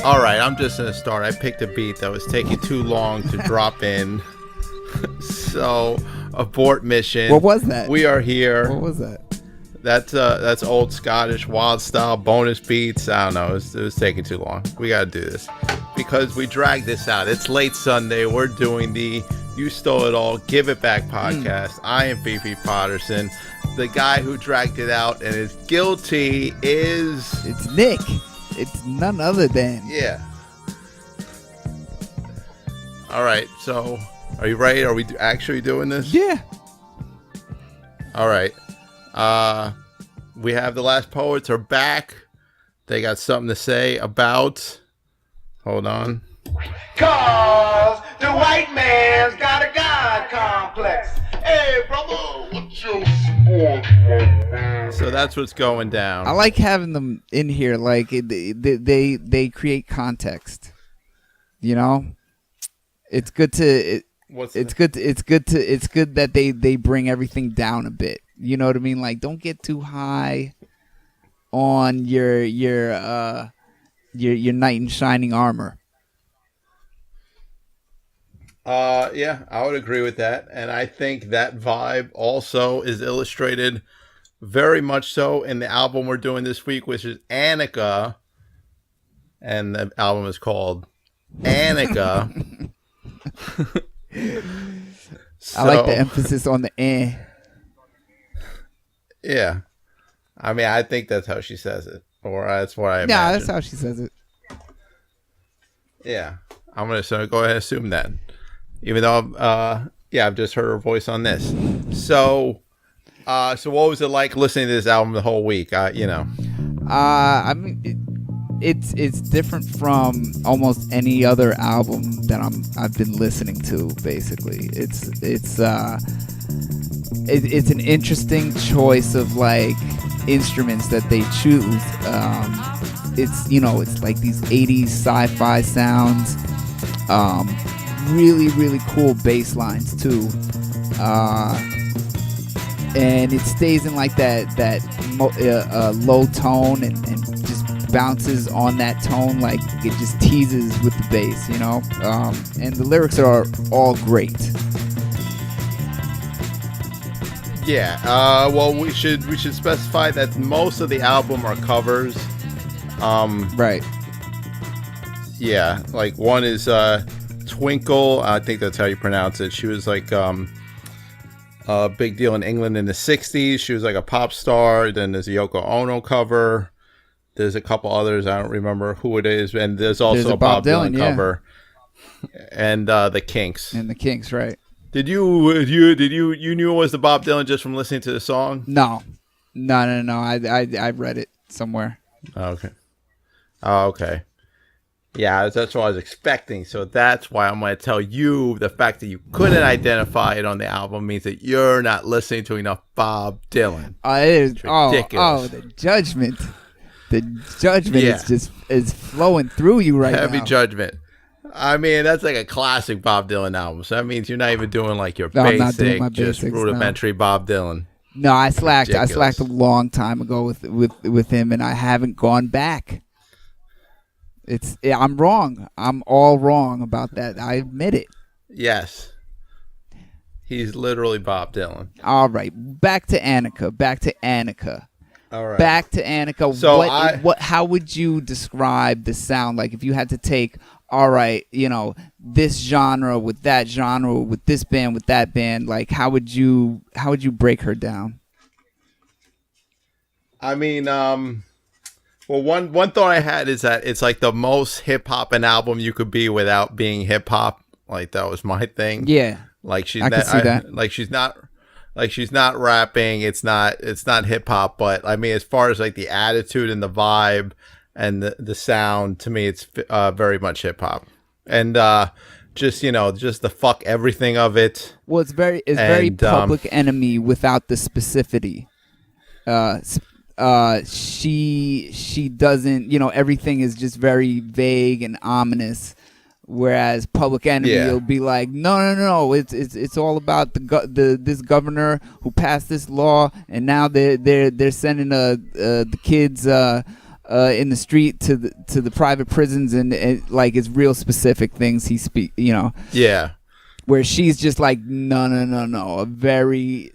All right, I'm just going to start. I picked a beat that was taking too long to drop in. So, abort mission. What was that? We are here. What was that? That's old Scottish wild style bonus beats. I don't know. It was taking too long. We got to do this because we dragged this out. It's late Sunday. We're doing the You Stole It All, Give It Back podcast. I am FeeFEE Potterson. The guy who dragged it out and is guilty is... It's Nick. It's none other than... Yeah. All right. So, are you ready? Are we actually doing this? Yeah. All right. We have the Last Poets are back. They got something to say about... Hold on. Cause the white man's got a God complex. Hey, brother, what's your sport? So that's what's going down. I like having them in here. Like they create context. You know, it's good to. It's good that they bring everything down a bit. You know what I mean? Like, don't get too high on your knight in shining armor. Yeah, I would agree with that. And I think that vibe also is illustrated very much so in the album we're doing this week, which is Anika. And the album is called Anika. I like the emphasis on the eh. Yeah. I mean, I think that's how she says it. Or that's what I imagine. Yeah, that's how she says it. Yeah. I'm going to go ahead and assume that. Even though, I've just heard her voice on this. So what was it like listening to this album the whole week? I mean, it's different from almost any other album that I've been listening to. Basically, it's an interesting choice of like instruments that they choose. It's like these 80s sci-fi sounds. Really, really cool bass lines too, and it stays in like that low tone and just bounces on that tone, like it just teases with the bass, you know. And the lyrics are all great. Yeah. Well, we should specify that most of the album are covers. Right. Yeah. Like one is Twinkle, I think that's how you pronounce it. She was like a big deal in England in the 60s. She was like a pop star. Then there's a Yoko Ono cover. There's a couple others. I don't remember who it is. And there's also a Bob Dylan cover. And the Kinks. And the Kinks, right. Did you knew it was the Bob Dylan just from listening to the song? No. I read it somewhere. Okay. Oh, okay. Yeah, that's what I was expecting. So that's why I'm going to tell you the fact that you couldn't identify it on the album means that you're not listening to enough Bob Dylan. It is ridiculous. The judgment. The judgment is flowing through you right now. Heavy judgment. I mean, that's like a classic Bob Dylan album. So that means you're not even doing like your basic, just rudimentary Bob Dylan. No, I slacked. Ridiculous. I slacked a long time ago with him, and I haven't gone back. I'm wrong. I'm all wrong about that. I admit it. Yes. He's literally Bob Dylan. All right. Back to Anika. All right. Back to Anika. So how would you describe the sound? Like if you had to take, all right, this genre with that genre, with this band, with that band, like how would you break her down? I mean, well, one thought I had is that it's like the most hip hop an album you could be without being hip hop. Like that was my thing. Yeah, like I can see that. Like she's not rapping. It's not hip hop. But I mean, as far as like the attitude and the vibe and the sound, to me, it's very much hip hop. And just the fuck everything of it. Well, it's very Public Enemy without the specificity. She doesn't, everything is just very vague and ominous, whereas Public Enemy will be like, no, it's all about this governor who passed this law, and now they're sending the kids in the street to the private prisons, and like it's real specific things he speak. Yeah. Where she's just like no, a very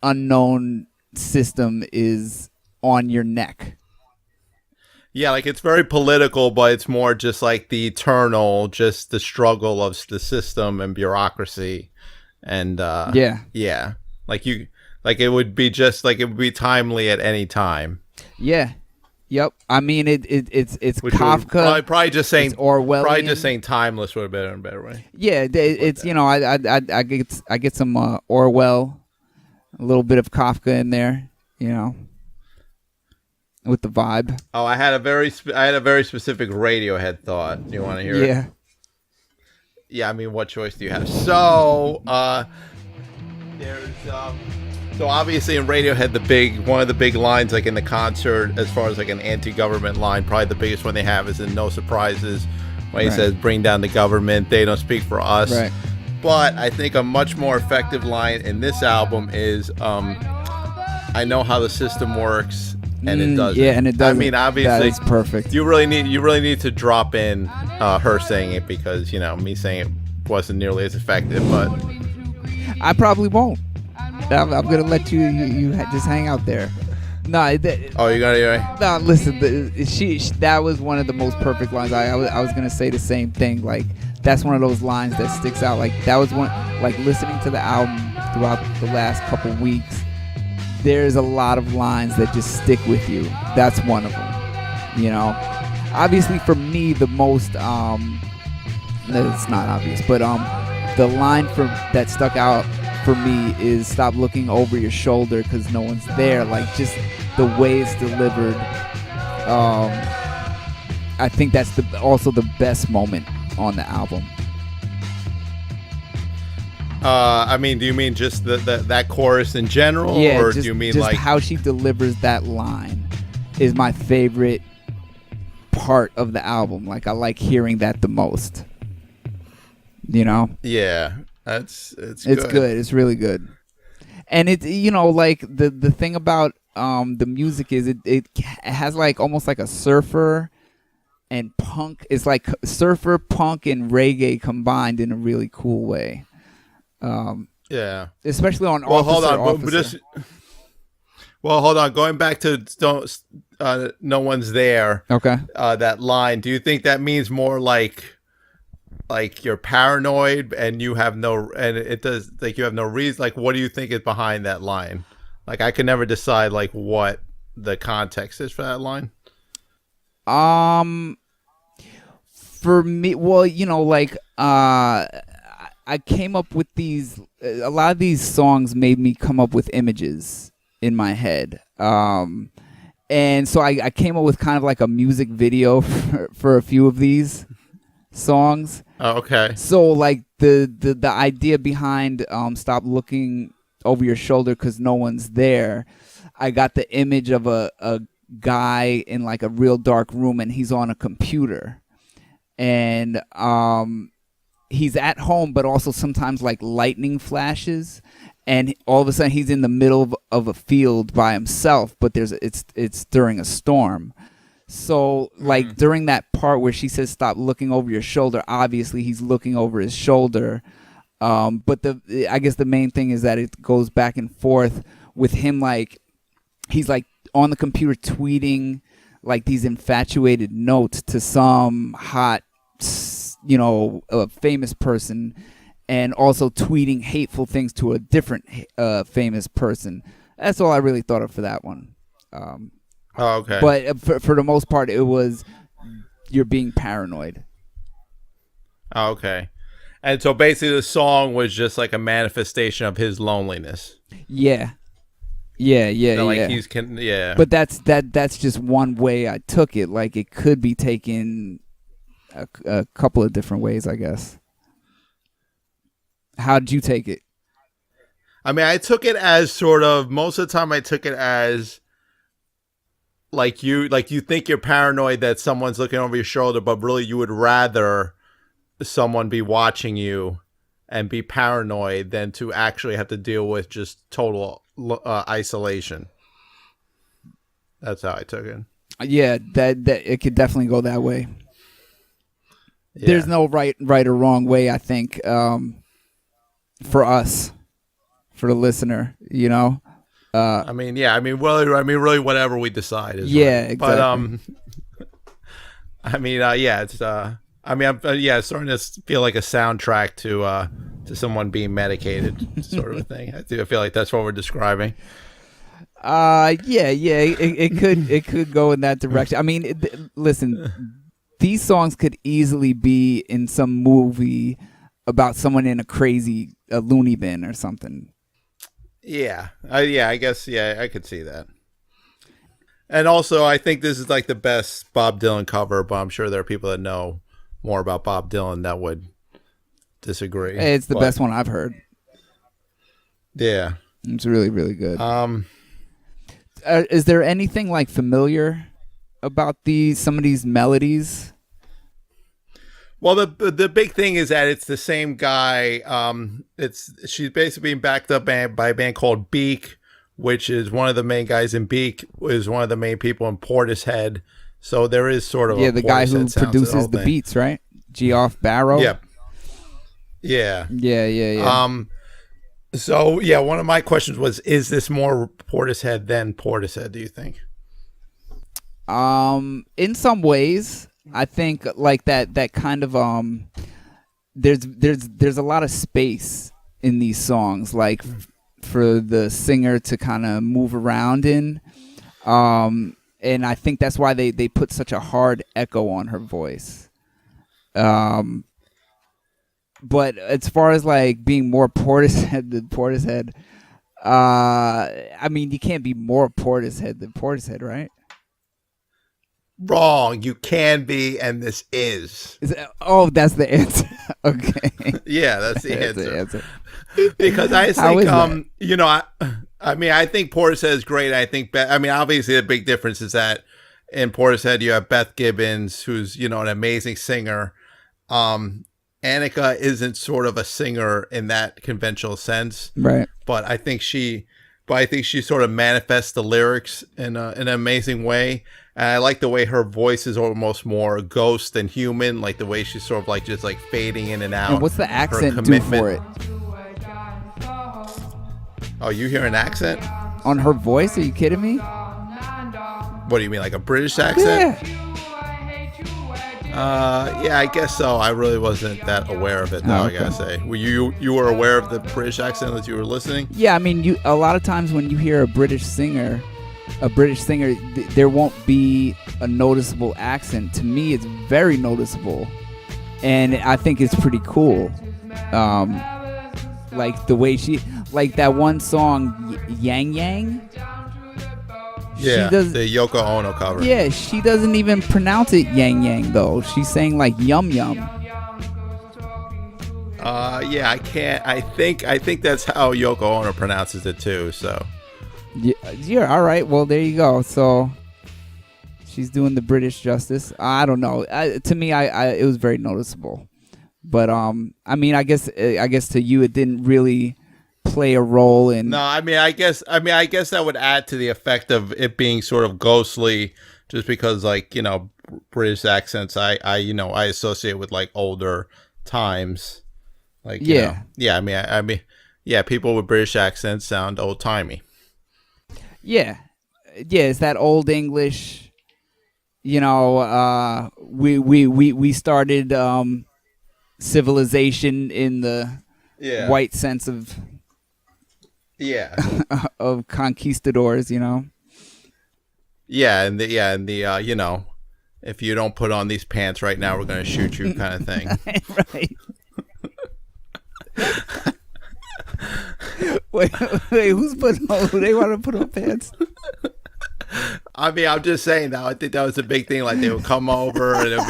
unknown system is on your neck. Yeah, like it's very political, but it's more just like the eternal, just the struggle of the system and bureaucracy, and yeah, like it would be timely at any time. Yeah, yep. I mean, it's Kafka. Probably just saying Orwellian. Probably just saying timeless would have been a better way. Yeah, it's I get some Orwell, a little bit of Kafka in there, with the vibe. Oh, I had a very specific Radiohead thought. Do you want to hear it? Yeah. Yeah, I mean, what choice do you have? So, there's so obviously in Radiohead, one of the big lines like in the concert, as far as like an anti-government line, probably the biggest one they have is in No Surprises, when he says, "Bring down the government, they don't speak for us." Right. But I think a much more effective line in this album is, "I know how the system works." And it doesn't. Yeah, and it doesn't. I mean, obviously, that is perfect. You really need to drop in her saying it, because me saying it wasn't nearly as effective. But I probably won't. I'm gonna let you just hang out there. No, you're gonna. No, listen. That was one of the most perfect lines. I was gonna say the same thing. Like that's one of those lines that sticks out. Like that was one. Like listening to the album throughout the last couple weeks. There's a lot of lines that just stick with you. That's one of them. Obviously for me the most it's not obvious, but the line that stuck out for me is "Stop looking over your shoulder because no one's there." Like just the way it's delivered. I think that's also the best moment on the album. I mean, do you mean just that chorus in general, or do you mean just like how she delivers that line is my favorite part of the album? Like I like hearing that the most. Yeah, it's good. It's really good, and it like the thing about the music is it has like almost like a surfer and punk. It's like surfer, punk, and reggae combined in a really cool way. Yeah, especially on hold on. Going back to "No One's There." Okay. That line. Do you think that means more like you're paranoid and you have it does like you have no reason? Like, what do you think is behind that line? Like, I can never decide like what the context is for that line. For me, well, like I came up with these. A lot of these songs made me come up with images in my head, and so I came up with kind of like a music video for a few of these songs. Oh, okay. So like the idea behind "Stop looking over your shoulder because no one's there," I got the image of a guy in like a real dark room, and he's on a computer, and he's at home, but also sometimes like lightning flashes, and all of a sudden he's in the middle of a field by himself, but it's during a storm. So like during that part where she says "stop looking over your shoulder," obviously he's looking over his shoulder. But I guess the main thing is that it goes back and forth with him, like he's like on the computer tweeting like these infatuated notes to some hot, a famous person, and also tweeting hateful things to a different famous person. That's all I really thought of for that one. Okay. But for the most part, it was you're being paranoid. Okay. And so basically the song was just like a manifestation of his loneliness. Yeah. But that's just one way I took it. Like it could be taken a couple of different ways, I guess. How did you take it? I mean, I took it as sort of, most of the time I took it as like you think you're paranoid that someone's looking over your shoulder, but really you would rather someone be watching you and be paranoid than to actually have to deal with just total isolation. That's how I took it. Yeah, that it could definitely go that way. Yeah. There's no right or wrong way, I think, for us, for the listener, you know. Really, whatever we decide is yeah, right. exactly. It's starting to feel like a soundtrack to someone being medicated, sort of a thing. I feel like that's what we're describing. It could go in that direction. I mean, listen, these songs could easily be in some movie about someone in a loony bin or something. I guess I could see that. And also, I think this is like the best Bob Dylan cover, but I'm sure there are people that know more about Bob Dylan that would disagree. It's the best one I've heard. Yeah, it's really, really good. Is there anything like familiar about some of these melodies? Well, the big thing is that it's the same guy. She's basically being backed up by a band called Beak, which is one of the main guys in Beak, is one of the main people in Portishead. So there is sort of the guy who produces the beats, right? Geoff Barrow. Yeah. So one of my questions was: is this more Portishead than Portishead? Do you think? In some ways, I think like that kind of there's a lot of space in these songs, like for the singer to kind of move around in, and I think that's why they put such a hard echo on her voice. But as far as like being more Portishead than Portishead, I mean, you can't be more Portishead than Portishead, right? Wrong. You can be, and this is. That's the answer. Okay. Yeah, that's the answer. The answer. Because I think, I think Portishead is great. I think, obviously the big difference is that in Portishead you have Beth Gibbons, who's, an amazing singer. Anika isn't sort of a singer in that conventional sense, right? But I think she sort of manifests the lyrics in an amazing way. And I like the way her voice is almost more ghost than human, like the way she's sort of like just like fading in and out. And what's the accent do for it? Oh, you hear an accent? On her voice? Are you kidding me? What do you mean, like a British accent? Yeah, I guess so. I really wasn't that aware of it, though. Okay. I gotta say, were you were aware of the British accent as you were listening? Yeah, I mean, a lot of times when you hear a British singer, there won't be a noticeable accent. To me, it's very noticeable, and I think it's pretty cool. Like the way like that one song, Yang Yang. Yeah, the Yoko Ono cover. Yeah, she doesn't even pronounce it Yang Yang though. She's saying like Yum Yum. Yeah, I can't. I think that's how Yoko Ono pronounces it too. So. Yeah. All right. Well, there you go. So she's doing the British justice. I don't know. To me, it was very noticeable. But I mean, I guess to you, it didn't really play a role in. No, I guess that would add to the effect of it being sort of ghostly, just because like British accents I associate with like older times, like people with British accents sound old timey. Yeah, it's that old English. We started civilization in the white sense of. Yeah. Of conquistadors, Yeah, and the if you don't put on these pants right now, we're gonna shoot you, kind of thing. Right. wait, who's putting on? They want to put on pants? I mean, I'm just saying that. I think that was a big thing. Like they would come over and it'd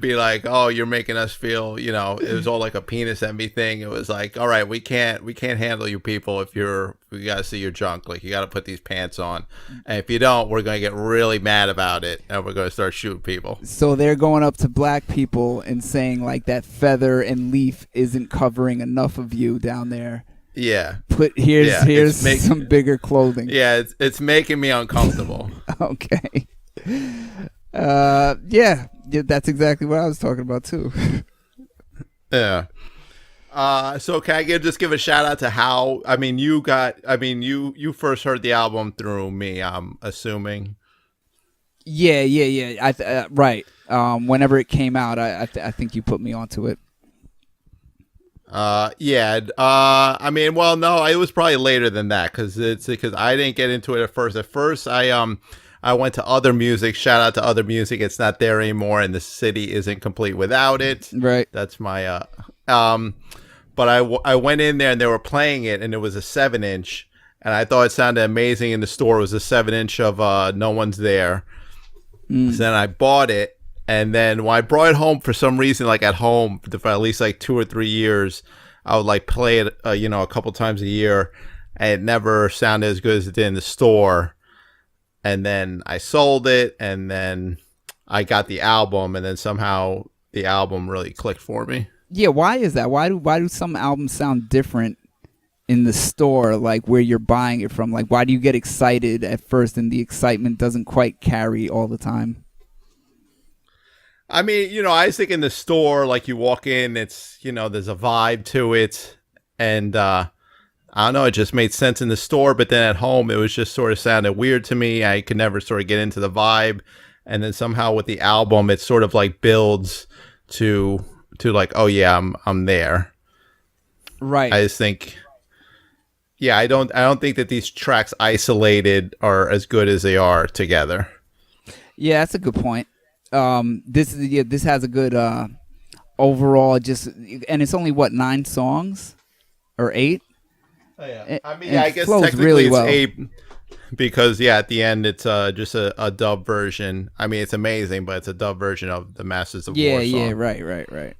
be like, oh, you're making us feel, it was all like a penis envy thing. It was like, all right, we can't handle you people we got to see your junk. Like, you got to put these pants on. And if you don't, we're going to get really mad about it. And we're going to start shooting people. So they're going up to black people and saying like that feather and leaf isn't covering enough of you down there. Yeah. Here's some bigger clothing. Yeah, it's making me uncomfortable. Okay. Yeah, that's exactly what I was talking about too. Yeah. So can I just give a shout out to how? I mean, you first heard the album through me. I'm assuming. Yeah. Right. Whenever it came out, I think you put me onto it. Yeah. I mean, well, no, it was probably later than that because I didn't get into it at first. At first, I went to Other Music. Shout out to Other Music. It's not there anymore, and the city isn't complete without it. Right. That's my But I went in there and they were playing it, and it was a 7-inch, and I thought it sounded amazing in the store. It was a 7-inch of No One's There. So then I bought it, and then when I brought it home for some reason, like at home for at least like 2 or 3 years, I would like play it, a couple times a year, and it never sounded as good as it did in the store. And then I sold it, and then I got the album, and then somehow the album really clicked for me. Yeah, why is that? Why do some albums sound different in the store, like where you're buying it from? Like, why do you get excited at first and the excitement doesn't quite carry all the time? I mean, I think in the store, like you walk in, it's, there's a vibe to it, and I don't know, it just made sense in the store, but then at home, it was just sort of sounded weird to me. I could never sort of get into the vibe. And then somehow with the album, it sort of like builds to like, oh yeah, I'm there. Right. I just think, yeah, I don't think that these tracks isolated are as good as they are together. Yeah, that's a good point. This has a good overall and it's only 9 songs or 8? Oh, yeah. I mean, I guess technically really it's well. 8 because, at the end it's just a dub version. I mean, it's amazing, but it's a dub version of the Masters of War song. Yeah, right.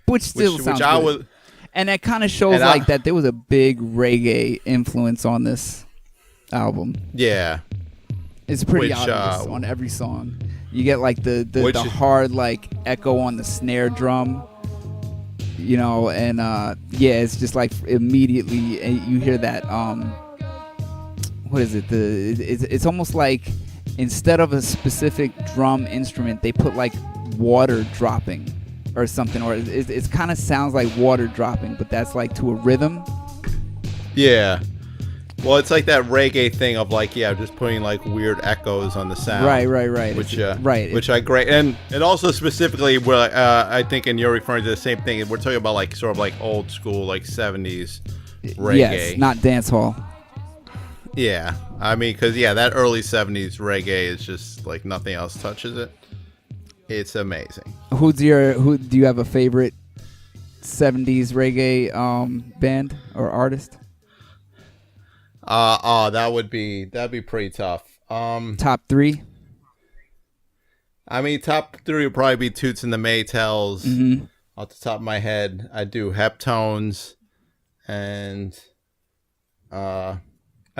Which still sounds good. And that kind of shows that there was a big reggae influence on this album. Yeah. It's pretty obvious on every song. You get like the hard like echo on the snare drum. And it's just like immediately you hear that what is it, it's almost like instead of a specific drum instrument they put like water dropping or something, or it kind of sounds like water dropping, but that's like to a rhythm. Yeah, well, it's like that reggae thing of like, just putting like weird echoes on the sound. Right. Which I great, and also specifically, where I think, and you're referring to the same thing. We're talking about like sort of like old school, like 70s reggae. Yes, not dance hall. Yeah, I mean, because that early 70s reggae is just like nothing else touches it. It's amazing. Who do you have a favorite 70s reggae band or artist? That'd be pretty tough. Top 3? I mean, top 3 would probably be Toots and the Maytals. Mm-hmm. Off the top of my head, I do Heptones, and I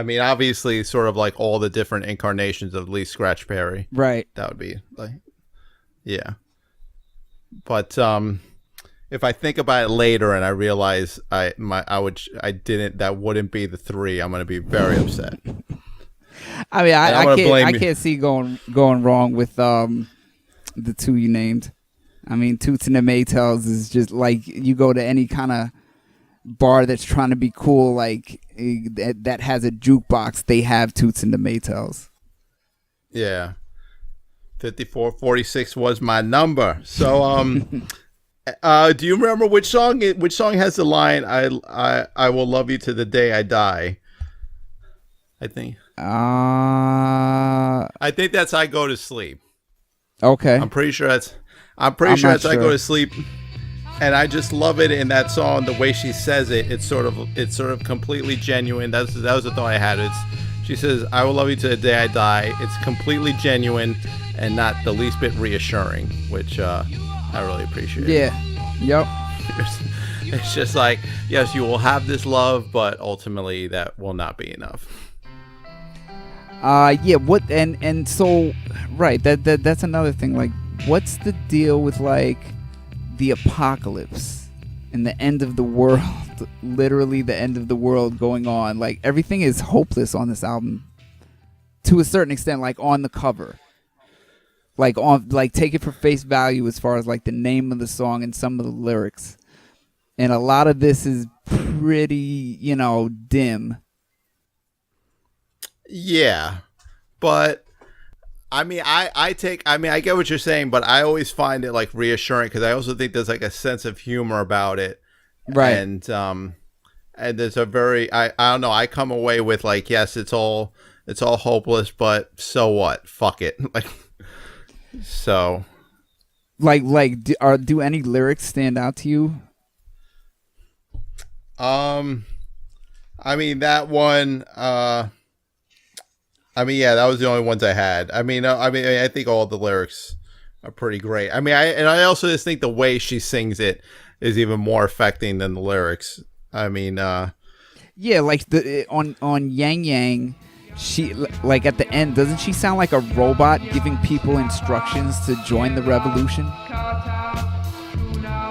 mean, obviously, sort of like all the different incarnations of Lee Scratch Perry. Right. That would be like, yeah. But if I think about it later and I realize that wouldn't be the 3, I'm going to be very upset. I mean, I can't see going wrong with the 2 you named. I mean, Toots and the Maytals is just like you go to any kind of bar that's trying to be cool, like that has a jukebox. They have Toots and the Maytals. Yeah, 5446 was my number. So, do you remember which song has the line "I will love you to the day I die"? I think. I think that's "I Go to Sleep." Okay. I'm pretty sure that's "I Go to Sleep," and I just love it in that song. The way she says it, it's sort of completely genuine. That was the thought I had. She says, "I will love you to the day I die." It's completely genuine and not the least bit reassuring, which I really appreciate. Yeah. Yep. It's just like, yes, you will have this love, but ultimately that will not be enough. Yeah. What and so right. That's another thing. Like, what's the deal with like the apocalypse and the end of the world, literally the end of the world going on. Like everything is hopeless on this album to a certain extent, like on the cover. Like take it for face value as far as like the name of the song and some of the lyrics. And a lot of this is pretty, dim. Yeah. But I get what you're saying, but I always find it like reassuring because I also think there's like a sense of humor about it. Right. And there's a very, I don't know, I come away with like, yes, it's all hopeless, but so what? Fuck it. Like, so. Do any lyrics stand out to you? I mean, that one, yeah, that was the only ones I had. I think all the lyrics are pretty great. I also just think the way she sings it is even more affecting than the lyrics. Yeah, like on Yang Yang, she like at the end, doesn't she sound like a robot giving people instructions to join the revolution?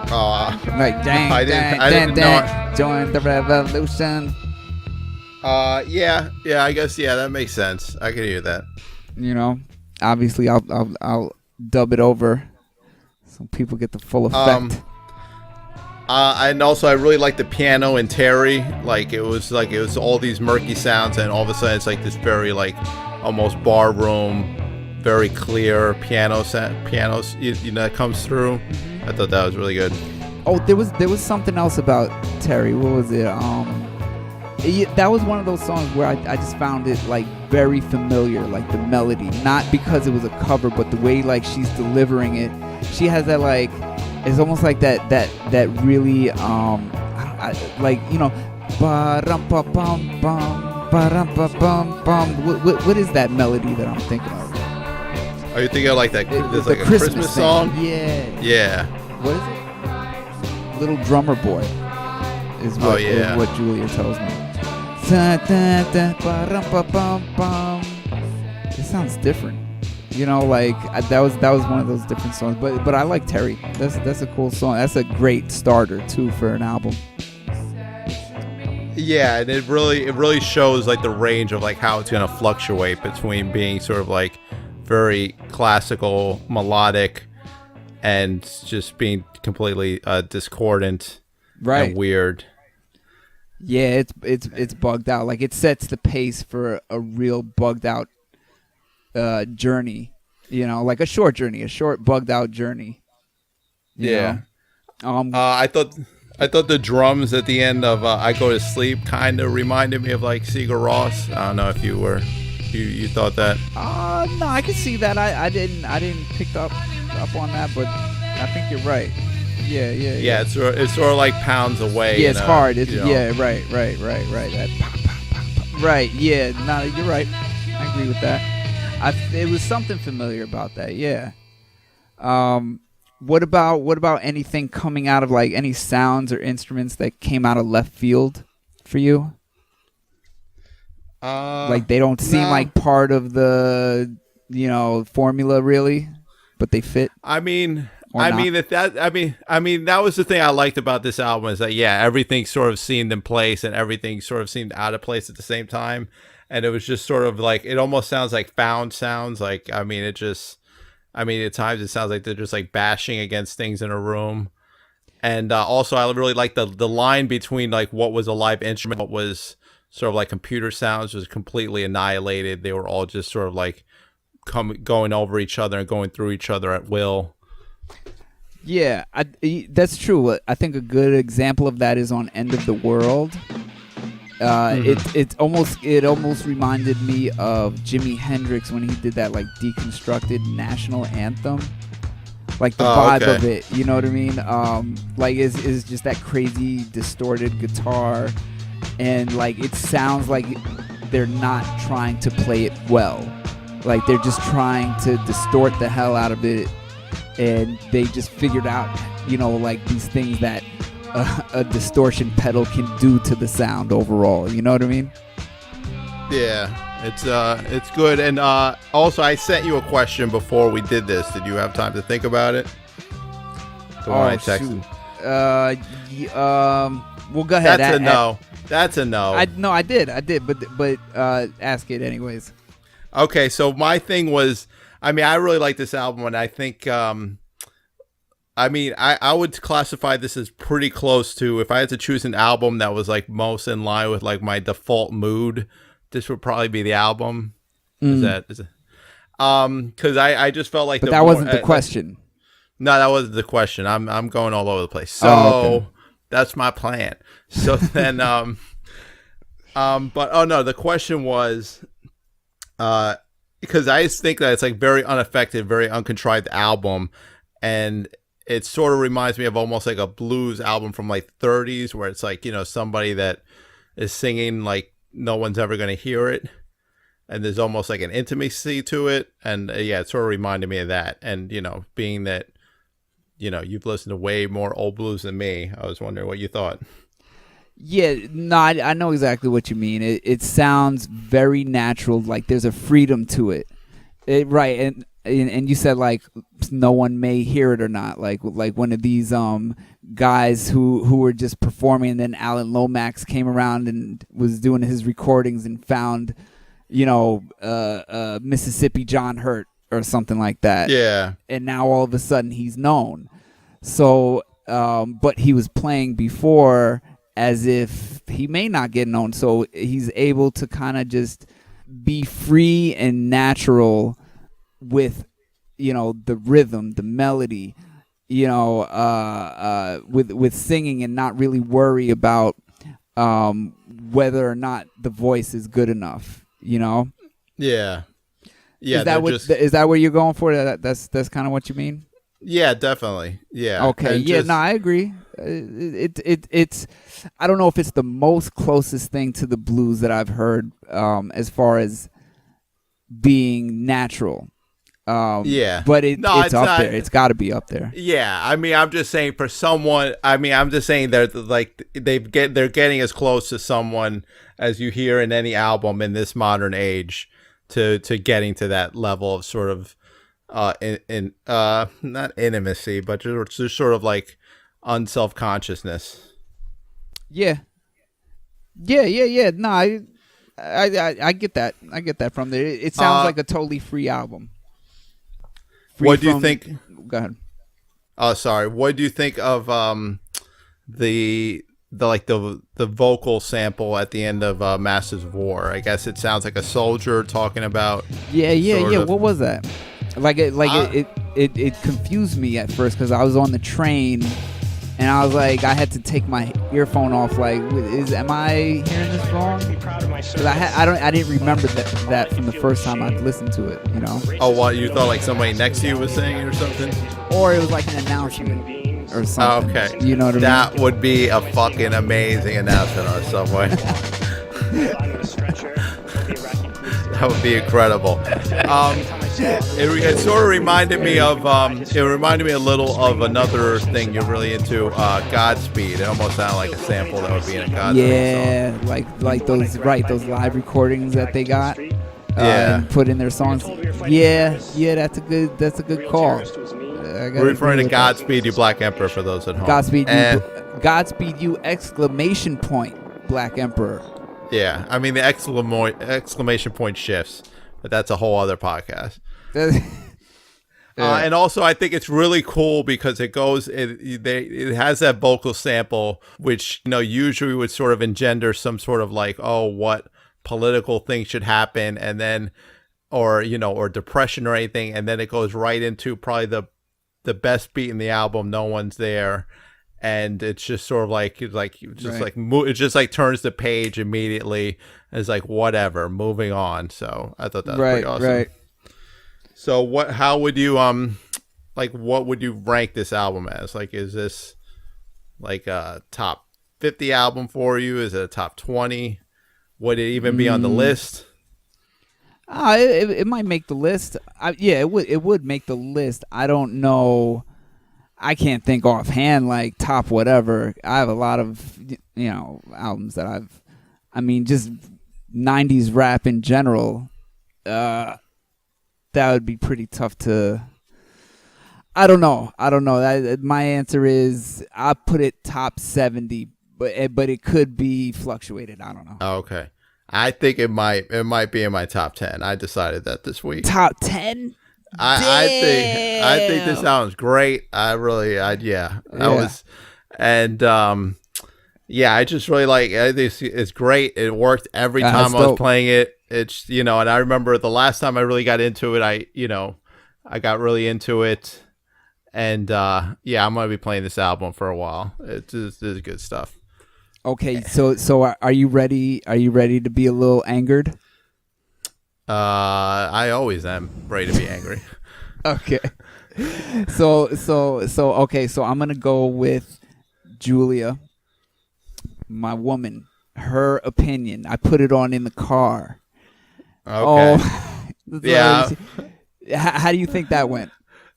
Like I didn't know. Join the revolution. Yeah, I guess that makes sense. I can hear that. Obviously I'll dub it over so people get the full effect. And also I really like the piano in Terry. Like it was all these murky sounds, and all of a sudden it's like this very like almost bar room, very clear pianos that comes through. I thought that was really good. Oh, there was something else about Terry. What was it? That was one of those songs where I just found it like very familiar, like the melody, not because it was a cover, but the way like she's delivering it. She has that like, it's almost like that really what is that melody that I'm thinking of? Are you thinking of like that? There's like a Christmas song. Yeah. What is it? Little Drummer Boy is what Julia tells me. It sounds different, that was one of those different songs. But I like Terry. That's a cool song. That's a great starter too for an album. Yeah, and it really shows like the range of like how it's gonna fluctuate between being sort of like very classical, melodic, and just being completely discordant, right, and weird. Yeah, it's bugged out. Like it sets the pace for a real bugged out journey. Like a short bugged out journey. Yeah. I thought the drums at the end of "I Go to Sleep" kind of reminded me of like Sigur Rós. I don't know if you thought that. No, I can see that. I didn't pick up on that, but I think you're right. Yeah. It's sort of like pounds away. Yeah, it's hard. Yeah, right. That pop, pop, pop. Right. Yeah. No, you're right. I agree with that. It was something familiar about that. Yeah. What about anything coming out of like any sounds or instruments that came out of left field for you? Like they don't seem like part of the formula really, but they fit. That was the thing I liked about this album is that everything sort of seemed in place and everything sort of seemed out of place at the same time, and it was just sort of like it almost sounds like found sounds. Like at times it sounds like they're just like bashing against things in a room, and also I really like the line between like what was a live instrument, what was sort of like computer sounds was completely annihilated. They were all just sort of like going over each other and going through each other at will. Yeah, that's true. I think a good example of that is on "End of the World." It almost reminded me of Jimi Hendrix when he did that like deconstructed national anthem, like the vibe of it. You know what I mean? Like is just that crazy distorted guitar, and like it sounds like they're not trying to play it well, like they're just trying to distort the hell out of it. And they just figured out, like these things that a distortion pedal can do to the sound overall. You know what I mean? Yeah, it's good. And also, I sent you a question before we did this. Did you have time to think about it? The one I texted. Well, go ahead. That's a no. That's a no. I did, but ask it anyways. Okay, so my thing was, I mean, I really like this album, and I think, I mean, I would classify this as pretty close to, if I had to choose an album that was like most in line with like my default mood, this would probably be the album. Is it? Because I just felt like, but that wasn't the question. No, that wasn't the question. I'm going all over the place. So okay. That's my plan. So then, but oh no, the question was, because I just think that it's like very unaffected, very uncontrived album, and it sort of reminds me of almost like a blues album from like 30s, where it's like, you know, somebody that is singing like no one's ever going to hear it, and there's almost like an intimacy to it, and yeah, it sort of reminded me of that. And you know, being that, you know, you've listened to way more old blues than me, I was wondering what you thought. Yeah, no, I know exactly what you mean. It sounds very natural, like there's a freedom to it. Right, and you said like no one may hear it or not, like one of these guys who were just performing, and then Alan Lomax came around and was doing his recordings and found, you know, Mississippi John Hurt or something like that. Yeah. And now all of a sudden he's known. So, but he was playing before as if he may not get known. So he's able to kind of just be free and natural with, you know, the rhythm, the melody, you know, with singing, and not really worry about whether or not the voice is good enough, you know? Yeah. Yeah. Is that what you're going for? That's kind of what you mean? Yeah, definitely. Yeah. Okay. And Yeah. No, I agree. It's I don't know if it's the most closest thing to the blues that I've heard, as far as being natural. Yeah. But it's up not, there. It's got to be up there. Yeah. I mean, I'm just saying for someone. I mean, I'm just saying they're like they're getting as close to someone as you hear in any album in this modern age to getting to that level of sort of not intimacy, but just sort of like unself-consciousness. Yeah. No, I get that. I get that from there. It sounds like a totally free album. What do you think? Go ahead. Oh, sorry. What do you think of the vocal sample at the end of Masters of War? I guess it sounds like a soldier talking about. Yeah. What was that? It confused me at first because I was on the train and I was like, I had to take my earphone off. Like, am I hearing this wrong? Because I didn't remember that from the first time I listened to it. You know. Oh, what, you thought like somebody next to you was saying it or something? Or it was like an announcement or something. Okay. You know what I mean? That would be a fucking amazing announcement on Subway. That would be incredible. It sort of reminded me of a little of another thing you're really into, Godspeed. It almost sounded like a sample that would be in a Godspeed song. like those live recordings that they got, and put in their songs. Yeah, that's a good call. We're referring to Godspeed You Black Emperor for those at home. Godspeed You exclamation point Black Emperor. Yeah, I mean the exclamation point shifts, but that's a whole other podcast. And also, I think it's really cool because it has that vocal sample, which, you know, usually would sort of engender some sort of like, oh, what political thing should happen, and then, or depression or anything, and then it goes right into probably the best beat in the album, No One's There. And it's just sort of like it just like turns the page immediately. And it's like, whatever, moving on. So I thought that was pretty awesome. Right. So how would you what would you rank this album as? Like, is this like a top 50 album for you? Is it a top 20? Would it even be on the list? It might make the list. It would make the list. I don't know. I can't think offhand, like top whatever. I have a lot of, albums that just 90s rap in general. That would be pretty tough to. I don't know. My answer is I put it top 70, but it could be fluctuated. I don't know. Okay. I think it might be in my top 10. I decided that this week. Top 10? I think this sounds great. I was, and I just really like it. It's great. It worked every time I was playing it. It's and I remember the last time I really got into it. I got really into it, and I'm gonna be playing this album for a while. This is good stuff. Okay, so are you ready? Are you ready to be a little angered? I always am ready to be angry. Okay. So I'm gonna go with Julia, my woman. Her opinion. I put it on in the car. Okay. Oh, yeah. How do you think that went?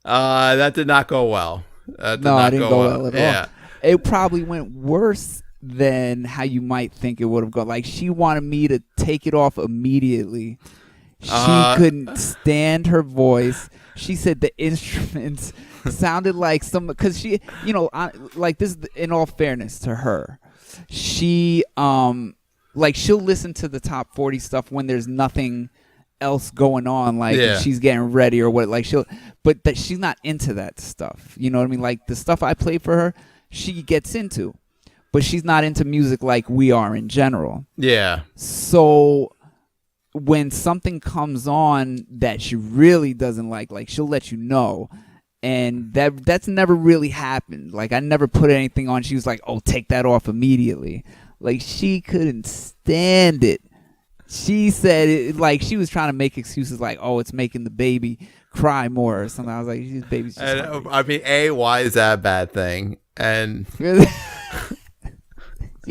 That did not go well. It didn't go well at all. It probably went worse than how you might think it would have gone. Like, she wanted me to take it off immediately. She couldn't stand her voice. She said the instruments sounded like because she, like, this, in all fairness to her, she, she'll listen to the top 40 stuff when there's nothing else going on, like she's getting ready or what, like but that she's not into that stuff. You know what I mean? Like, the stuff I play for her, she gets into, but she's not into music like we are in general. Yeah. So when something comes on that she really doesn't like she'll let you know, and that's never really happened. Like, I never put anything on. She was like, "Oh, take that off immediately." Like, she couldn't stand it. She said it, like, she was trying to make excuses like, "Oh, it's making the baby cry more" or something. I was like, "This baby's just hungry." I mean, why is that a bad thing? And you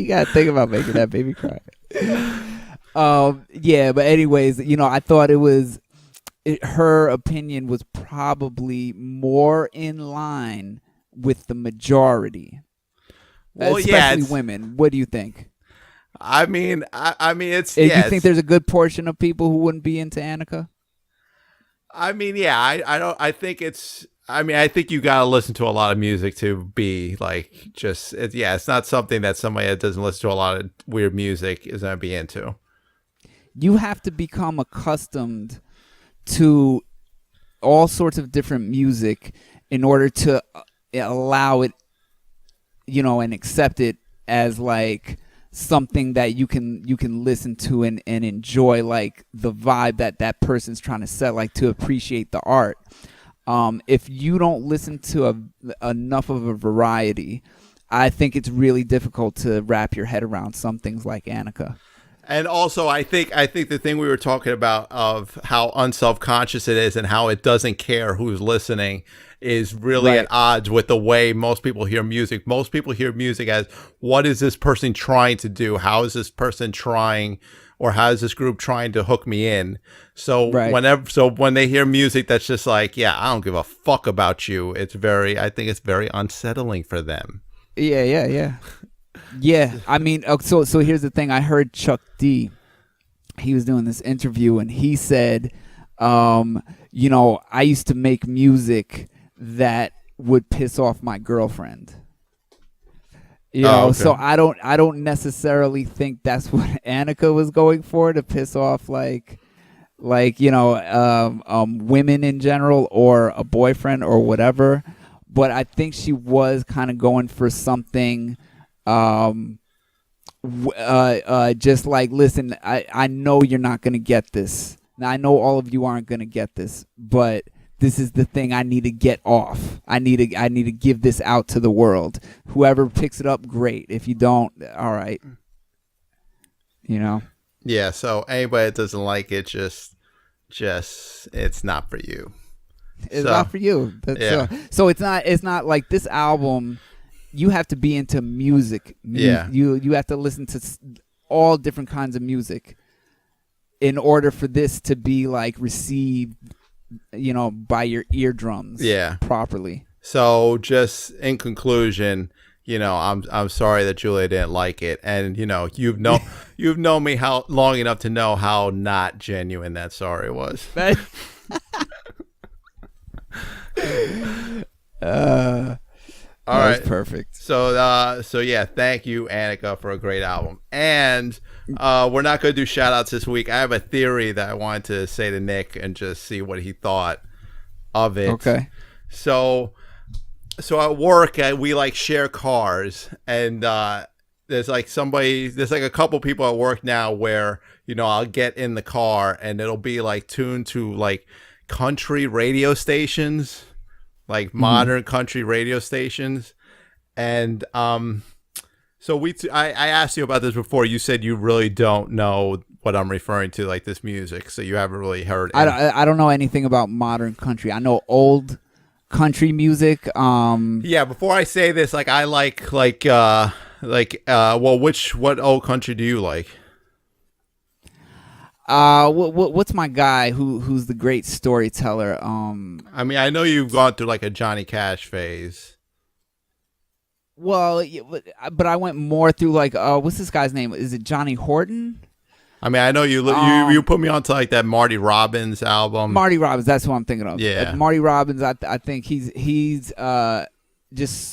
gotta think about making that baby cry. But anyways, I thought her opinion was probably more in line with the majority, especially women. What do you think? I mean, it's. You think there's a good portion of people who wouldn't be into Anika? I mean, I don't. I think it's. I mean, I think you gotta listen to a lot of music to be like it's not something that somebody that doesn't listen to a lot of weird music is gonna be into. You have to become accustomed to all sorts of different music in order to allow it, and accept it as like something that you can listen to and enjoy, like the vibe that person's trying to set, like to appreciate the art. If you don't listen to enough of a variety, I think it's really difficult to wrap your head around some things like Anika. And also, I think the thing we were talking about of how unselfconscious it is and how it doesn't care who's listening is really at odds with the way most people hear music. Most people hear music as, what is this person trying to do? How is this person trying, or how is this group trying to hook me in? So when they hear music that's just like, I don't give a fuck about you, I think it's very unsettling for them. Yeah. I mean, so here's the thing. I heard Chuck D. He was doing this interview, and he said, I used to make music that would piss off my girlfriend. So I don't necessarily think that's what Anika was going for, to piss off like women in general, or a boyfriend or whatever. But I think she was kind of going for something. Just like, listen, I know you're not going to get this. Now, I know all of you aren't going to get this, but this is the thing I need to get off. I need to give this out to the world. Whoever picks it up, great. If you don't, all right. Yeah, so anybody that doesn't like it, just it's not for you. It's not for you. So it's not like this album. You have to be into music. You have to listen to all different kinds of music in order for this to be like received, by your eardrums properly. So just in conclusion, I'm sorry that Julia didn't like it, and you've known me long enough to know how not genuine that sorry was. perfect. So yeah, thank you, Anika, for a great album. And we're not going to do shout outs this week. I have a theory that I wanted to say to Nick and just see what he thought of it. Okay. So at work, we like share cars, and there's like a couple people at work now where, I'll get in the car and it'll be like tuned to like country radio stations, like modern country radio stations. And so I asked you about this before. You said you really don't know what I'm referring to, like this music, so you haven't really heard it. I don't know anything about modern country. I know old country music. Yeah, before I say this, like I what old country do you like? What's my guy who's the great storyteller? I mean, I know you've gone through like a Johnny Cash phase. Well, but I went more through like what's this guy's name? Is it Johnny Horton? I mean, I know you put me onto like that Marty Robbins album. Marty Robbins, that's what I'm thinking of. Yeah, Marty Robbins. I think he's just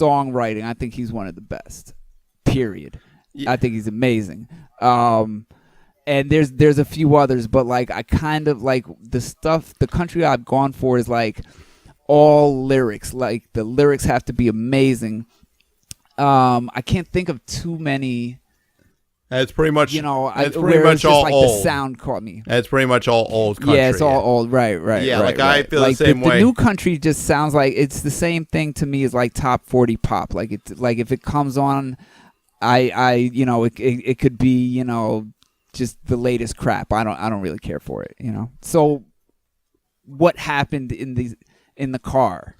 songwriting. I think he's one of the best. Period. Yeah. I think he's amazing. And there's a few others, but like I kind of like the country I've gone for is like all lyrics. Like the lyrics have to be amazing. I can't think of too many. It's pretty much it's pretty much all like old. The sound caught me. It's pretty much all old country. Yeah, it's all old. Right. Yeah, right, like I feel like the same way. The new country just sounds like it's the same thing to me as like top 40 pop. Like it's like if it comes on, it could be just the latest crap. I don't really care for it. So what happened in the car?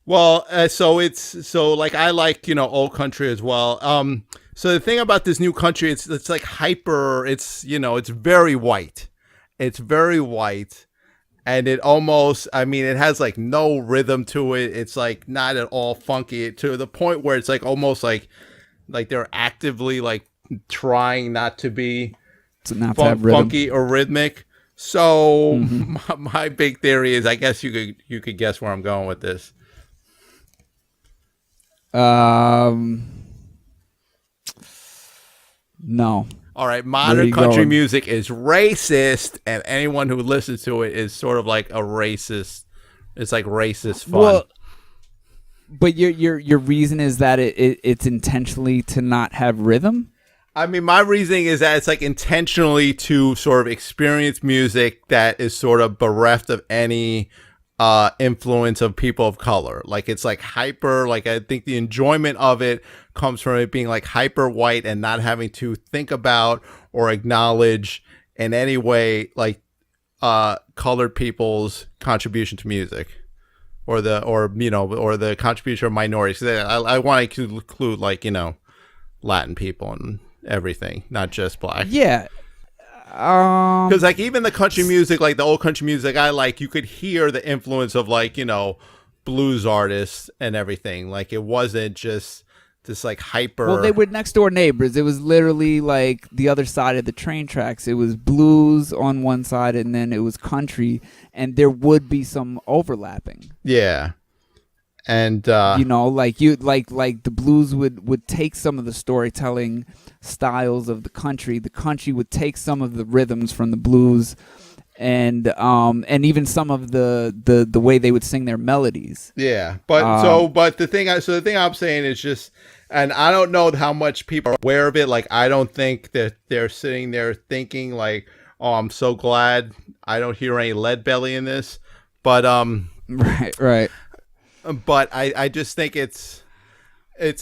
Well, so I like old country as well. So the thing about this new country, it's like hyper. It's it's very white. It's very white, and it almost. I mean, it has like no rhythm to it. It's like not at all funky to the point where it's like almost like they're actively like trying not to be funky or rhythmic. So my big theory is, I guess you could guess where I'm going with this. No. All right. Modern country music is racist, and anyone who listens to it is sort of like a racist. It's like racist fun. Well, but your reason is that it's intentionally to not have rhythm? I mean, my reasoning is that it's like intentionally to sort of experience music that is sort of bereft of any influence of people of color. Like it's like hyper, like I think the enjoyment of it comes from it being like hyper white and not having to think about or acknowledge in any way like colored people's contribution to music or the contribution of minorities. I want to include like Latin people and everything, not just black. Yeah. Because like even the country music, like the old country music I like, you could hear the influence of like blues artists and everything. Like it wasn't just this like hyper. Well, they were next door neighbors. It was literally like the other side of the train tracks. It was blues on one side and then it was country, and there would be some overlapping. Yeah. And like the blues would take some of the storytelling styles of the country would take some of the rhythms from the blues, and even some of the way they would sing their melodies. Yeah, but the thing I'm saying is just, and I don't know how much people are aware of it. Like I don't think that they're sitting there thinking like, oh, I'm so glad I don't hear any lead belly in this. But right. But I just think it's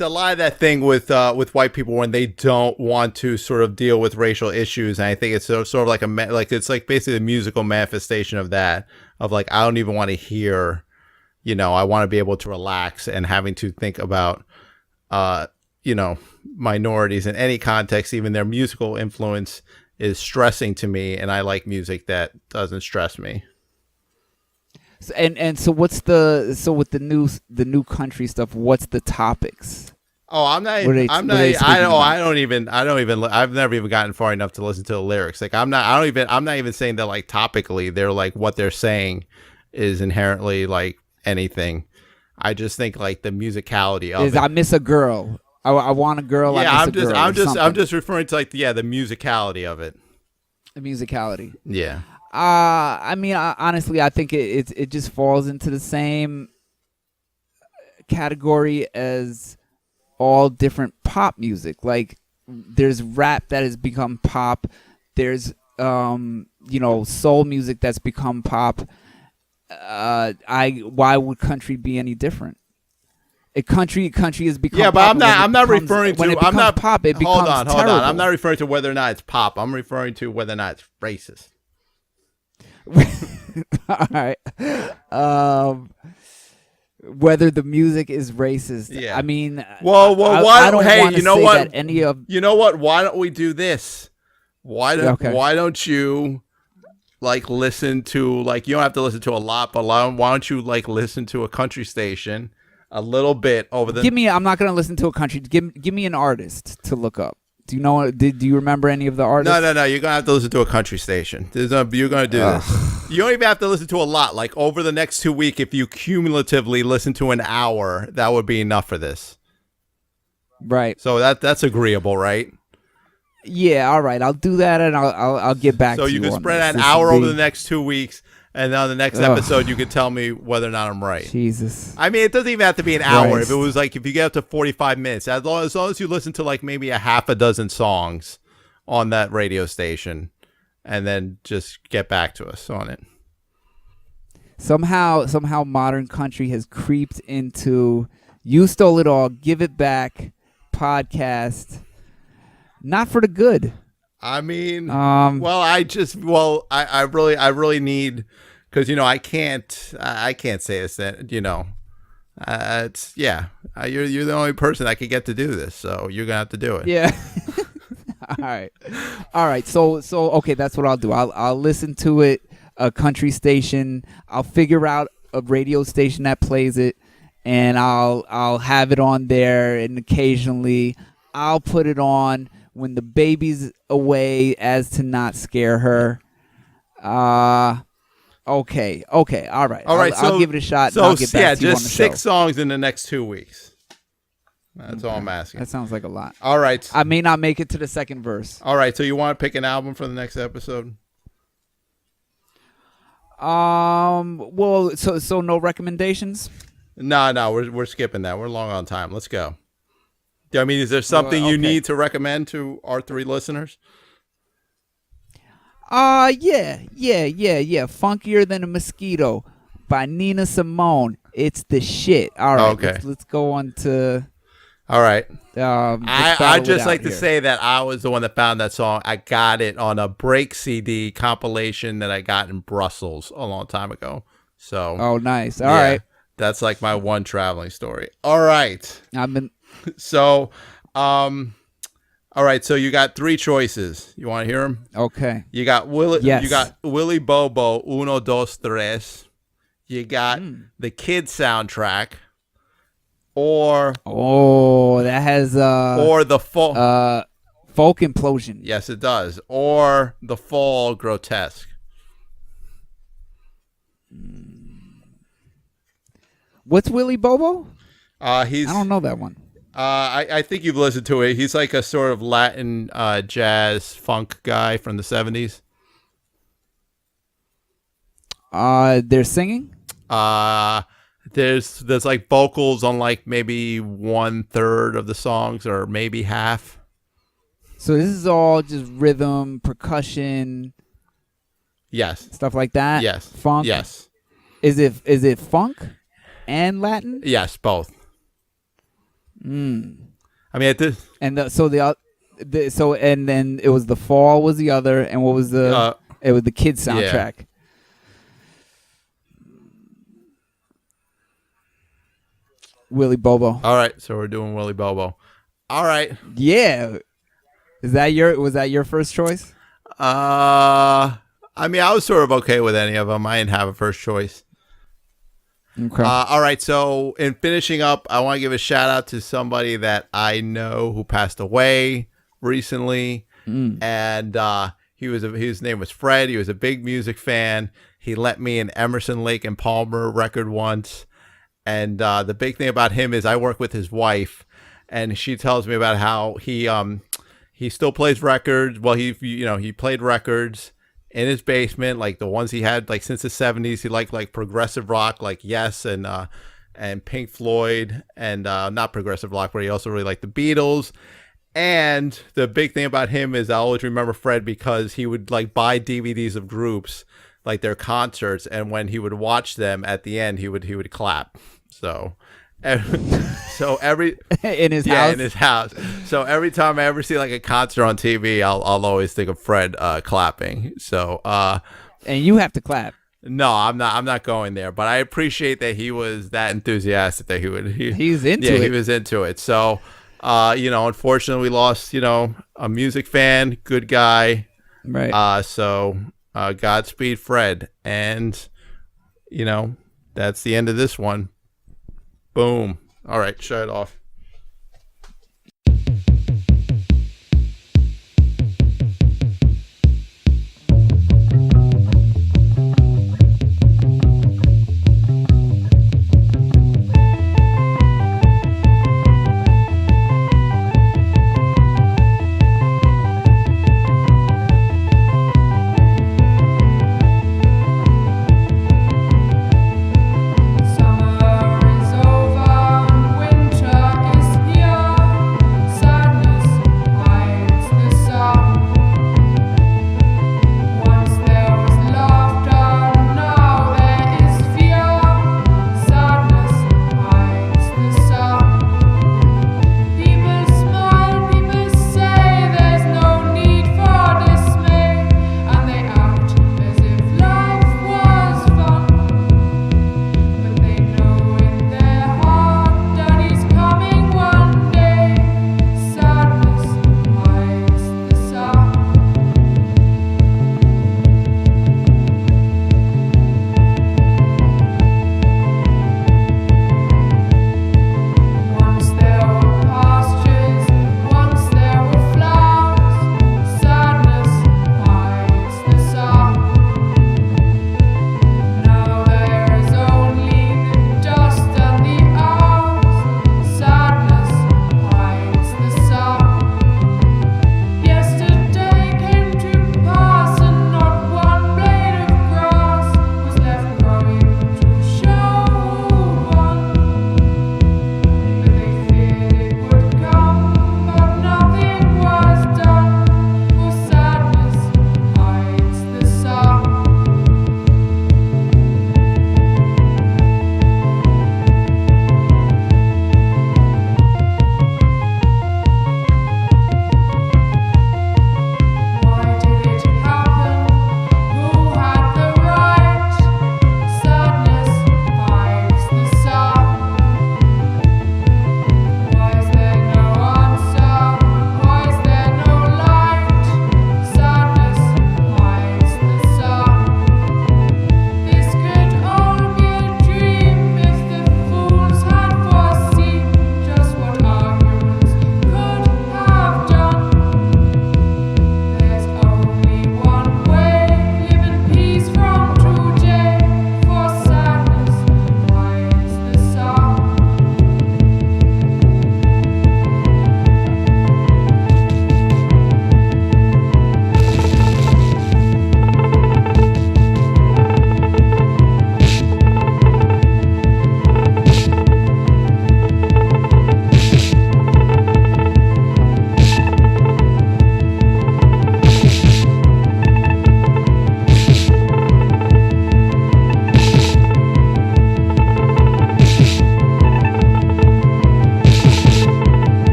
a lot of that thing with white people when they don't want to sort of deal with racial issues, and I think it's sort of like it's like basically a musical manifestation of that, of like I don't even want to hear, I want to be able to relax, and having to think about minorities in any context, even their musical influence is stressing to me, and I like music that doesn't stress me. And so with the new country stuff, what's the topics? Oh, I've never even gotten far enough to listen to the lyrics. Like I'm not even saying that like topically they're like what they're saying is inherently like anything. I just think like the musicality of Is it. I miss a girl. I want a girl. Yeah, I miss a girl. I'm just referring to like the musicality of it. The musicality. Yeah. I mean, honestly, I think it just falls into the same category as all different pop music. Like, there's rap that has become pop. There's soul music that's become pop. Why would country be any different? Country has become yeah, but pop. I'm not referring to. When it becomes pop, it becomes hold terrible. on. I'm not referring to whether or not it's pop. I'm referring to whether or not it's racist. All right. Whether the music is racist. Yeah. I mean, well, why? I don't hey, want to you know say what? that any of You know what? Why don't we do this? Why don't you like listen to like you don't have to listen to a lot, but why don't you like listen to a country station a little bit over the? I'm not going to listen to a country. Give me an artist to look up. Do you know? Do you remember any of the artists? No. You're gonna have to listen to a country station. You're gonna do this. You don't even have to listen to a lot. Like over the next 2 weeks, if you cumulatively listen to an hour, that would be enough for this. Right. So that's agreeable, right? Yeah. All right. I'll do that, and I'll get back. So to you you can spread an an hour over the next 2 weeks, and on the next episode, you can tell me whether or not I'm right. Jesus. I mean, it doesn't even have to be an hour. Christ. If it was like if you get up to 45 minutes, as long as you listen to like maybe a half a dozen songs on that radio station, and then just get back to us on it. Somehow modern country has creeped into You Stole It All, Give It Back podcast. Not for the good. I mean, I really need, because I can't say this. That you're the only person that could get to do this, so you're gonna have to do it. Yeah. All right. So okay, that's what I'll do. I'll listen to it. A country station. I'll figure out a radio station that plays it, and I'll have it on there. And occasionally, I'll put it on when the baby's away, as to not scare her. Okay. All right. I'll give it a shot. And I'll get back to you on the just show. 6 songs in the next 2 weeks. That's all I'm asking. That sounds like a lot. All right. I may not make it to the second verse. All right. So you want to pick an album for the next episode? Well, so no recommendations? No, we're skipping that. We're long on time. Let's go. I mean, is there something you need to recommend to our 3 listeners? Yeah. Funkier Than a Mosquito by Nina Simone. It's the shit. All right. Okay. Let's go on to. All right. I'd just like to say that I was the one that found that song. I got it on a Break CD compilation that I got in Brussels a long time ago. So. Oh, nice. All right. That's like my one traveling story. All right. So, all right. So you got 3 choices. You want to hear them? Okay. You got Willie. Yes. You got Willie Bobo. Uno, dos, tres. You got the Kid soundtrack. Or that has or the folk implosion. Yes, it does. Or the Fall Grotesque. What's Willie Bobo? I don't know that one. I think you've listened to it. He's like a sort of Latin jazz funk guy from the 70s. They're singing? There's like vocals on like maybe 1/3 of the songs, or maybe half. So this is all just rhythm, percussion. Yes. Stuff like that. Yes. Funk. Yes. Is it funk and Latin? Yes, both. I mean, it did. And and then it was The Fall was the other, and what was it was the Kid soundtrack. Yeah. Willie Bobo. All right, so we're doing Willie Bobo. All right. Yeah. Was that your first choice? I mean, I was sort of okay with any of them. I didn't have a first choice. Okay. All right, so in finishing up, I want to give a shout out to somebody that I know who passed away recently, and his name was Fred. He was a big music fan. He lent me an Emerson, Lake and Palmer record once. And the big thing about him is I work with his wife, and she tells me about how he still plays records. Well, he played records in his basement, like the ones he had like since the 70s. He liked like progressive rock, like Yes and Pink Floyd, and not progressive rock, but he also really liked the Beatles. And the big thing about him is I always remember Fred because he would like buy DVDs of groups, like their concerts, and when he would watch them at the end, he would clap. So every in his house. In his house. So every time I ever see like a concert on TV, I'll always think of Fred clapping. So and you have to clap. No, I'm not going there. But I appreciate that he was that enthusiastic that he's into it. He was into it. So unfortunately, we lost a music fan, good guy. Right. So Godspeed, Fred, and that's the end of this one. Boom. All right, shut it off.